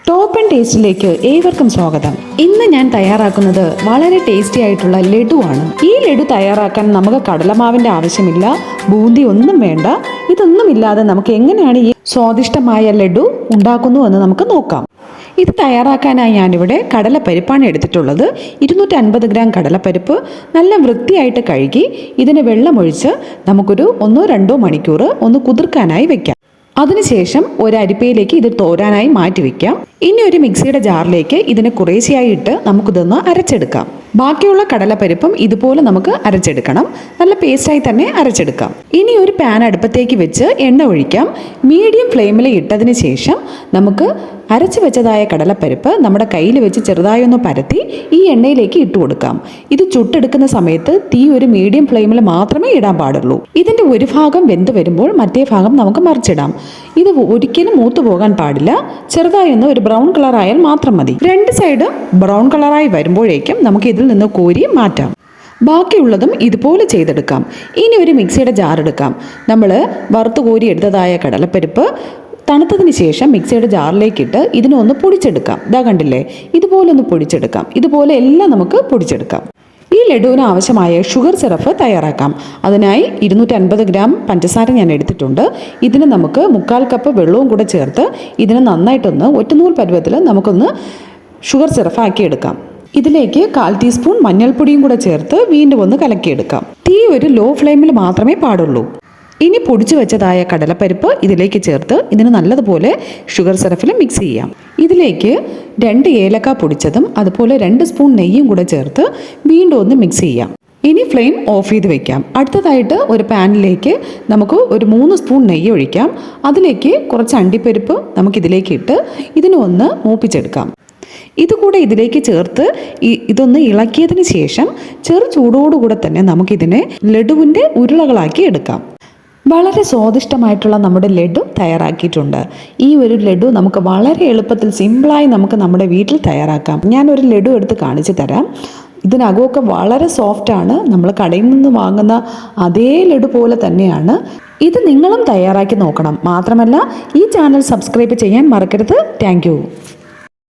Top and ടേസ്റ്റിലേക്ക് ഏവർക്കും സ്വാഗതം. ഇന്ന് ഞാൻ തയ്യാറാക്കുന്നത് വളരെ ടേസ്റ്റി ആയിട്ടുള്ള ലഡു ആണ്. ഈ ലഡു തയ്യാറാക്കാൻ നമുക്ക് കടലമാവിന്റെ ആവശ്യമില്ല, ബൂന്തി ഒന്നും വേണ്ട. ഇതൊന്നുമില്ലാതെ നമുക്ക് എങ്ങനെയാണ് ഈ സ്വാദിഷ്ടമായ ലഡു ഉണ്ടാക്കുന്നു എന്ന് നമുക്ക് നോക്കാം. ഇത് തയ്യാറാക്കാനായി ഞാനിവിടെ കടലപ്പരിപ്പാണ് എടുത്തിട്ടുള്ളത്. 250 ഗ്രാം കടലപ്പരിപ്പ് നല്ല വൃത്തിയായിട്ട് കഴുകി ഇതിന് വെള്ളമൊഴിച്ച് നമുക്കൊരു 1-2 മണിക്കൂർ ഒന്ന് കുതിർക്കാനായി വെക്കാം. അതിനുശേഷം ഒരു അരിപ്പയിലേക്ക് ഇത് തോരാനായി മാറ്റി വയ്ക്കാം. ഇനി ഒരു മിക്സിയുടെ ജാറിലേക്ക് ഇതിനെ കുറേശ്ശെയായി ഇട്ട് നമുക്കിതൊന്ന് അരച്ചെടുക്കാം. ബാക്കിയുള്ള കടലപ്പരിപ്പും ഇതുപോലെ നമുക്ക് അരച്ചെടുക്കണം. നല്ല പേസ്റ്റായി തന്നെ അരച്ചെടുക്കാം. ഇനി ഒരു പാൻ അടുപ്പത്തേക്ക് വെച്ച് എണ്ണ ഒഴിക്കാം. മീഡിയം ഫ്ലെയിമിൽ ഇട്ടതിന് ശേഷം നമുക്ക് അരച്ചു വെച്ചതായ കടലപ്പരിപ്പ് നമ്മുടെ കയ്യിൽ വെച്ച് ചെറുതായി ഒന്ന് പരത്തി ഈ എണ്ണയിലേക്ക് ഇട്ട് കൊടുക്കാം. ഇത് ചുട്ടെടുക്കുന്ന സമയത്ത് തീ ഒരു മീഡിയം ഫ്ലെയിമിൽ മാത്രമേ ഇടാൻ പാടുള്ളൂ. ഇതിൻ്റെ ഒരു ഭാഗം വെന്ത് വരുമ്പോൾ മറ്റേ ഭാഗം നമുക്ക് മറിച്ചിടാം. ഇത് ഒരിക്കലും മൂത്തു പോകാൻ പാടില്ല. ചെറുതായി ഒന്ന് ഒരു ബ്രൗൺ കളർ ആയാൽ മാത്രം മതി. രണ്ട് സൈഡും ബ്രൗൺ കളറായി വരുമ്പോഴേക്കും നമുക്ക് ഇതിൽ നിന്ന് കോരി മാറ്റാം. ബാക്കിയുള്ളതും ഇതുപോലെ ചെയ്തെടുക്കാം. ഇനി ഒരു മിക്സിയുടെ ജാർ എടുക്കാം. നമ്മൾ വറുത്ത് കോരി എടുത്തതായ കടലപ്പരിപ്പ് തണുത്തതിന് ശേഷം മിക്സിയുടെ ജാറിലേക്കിട്ട് ഇതിനൊന്ന് പൊടിച്ചെടുക്കാം. ഇതാ കണ്ടില്ലേ, ഇതുപോലെ ഒന്ന് പൊടിച്ചെടുക്കാം. ഇതുപോലെ എല്ലാം നമുക്ക് പൊടിച്ചെടുക്കാം. ഈ ലഡുവിന് ആവശ്യമായ ഷുഗർ സിറപ്പ് തയ്യാറാക്കാം. അതിനായി 250 ഗ്രാം പഞ്ചസാര ഞാൻ എടുത്തിട്ടുണ്ട്. ഇതിന് നമുക്ക് 1/4 കപ്പ് വെള്ളവും കൂടെ ചേർത്ത് ഇതിനെ നന്നായിട്ടൊന്ന് ഒറ്റനൂൽ പരുവത്തിൽ നമുക്കൊന്ന് ഷുഗർ സിറപ്പ് ആക്കിയെടുക്കാം. ഇതിലേക്ക് 1/4 ടീസ്പൂൺ മഞ്ഞൾപ്പൊടിയും കൂടെ ചേർത്ത് വീണ്ടും ഒന്ന് കലക്കിയെടുക്കാം. തീ ഒരു ലോ ഫ്ലെയിമിൽ മാത്രമേ പാടുള്ളൂ. ഇനി പൊടിച്ചു വെച്ചതായ കടലപ്പരിപ്പ് ഇതിലേക്ക് ചേർത്ത് ഇതിന് നല്ലതുപോലെ ഷുഗർ സിറപ്പിൽ മിക്സ് ചെയ്യാം. ഇതിലേക്ക് 2 ഏലക്ക പൊടിച്ചതും അതുപോലെ 2 സ്പൂൺ നെയ്യും കൂടെ ചേർത്ത് വീണ്ടും ഒന്ന് മിക്സ് ചെയ്യാം. ഇനി ഫ്ലെയിം ഓഫ് ചെയ്ത് വെക്കാം. അടുത്തതായിട്ട് ഒരു പാനിലേക്ക് നമുക്ക് ഒരു 3 സ്പൂൺ നെയ്യ് ഒഴിക്കാം. അതിലേക്ക് കുറച്ച് അണ്ടിപ്പരിപ്പ് നമുക്കിതിലേക്ക് ഇട്ട് ഇതിനെ ഒന്ന് മൂപ്പിച്ചെടുക്കാം. ഇതുകൂടെ ഇതിലേക്ക് ചേർത്ത് ഇതൊന്ന് ഇളക്കിയതിന് ശേഷം ചെറു ചൂടോടുകൂടെ തന്നെ നമുക്കിതിനെ ലഡുവിൻ്റെ ഉരുളകളാക്കി എടുക്കാം. വളരെ സ്വാദിഷ്ടമായിട്ടുള്ള നമ്മുടെ ലഡു തയ്യാറാക്കിയിട്ടുണ്ട്. ഈ ഒരു ലഡു നമുക്ക് വളരെ എളുപ്പത്തിൽ സിമ്പിളായി നമുക്ക് നമ്മുടെ വീട്ടിൽ തയ്യാറാക്കാം. ഞാനൊരു ലഡു എടുത്ത് കാണിച്ചു തരാം. ഇതിനകമൊക്കെ വളരെ സോഫ്റ്റാണ്. നമ്മൾ കടയിൽ നിന്ന് വാങ്ങുന്ന അതേ ലഡു പോലെ തന്നെയാണ്. ഇത് നിങ്ങളും തയ്യാറാക്കി നോക്കണം. മാത്രമല്ല ഈ ചാനൽ സബ്സ്ക്രൈബ് ചെയ്യാൻ മറക്കരുത്. Thank you.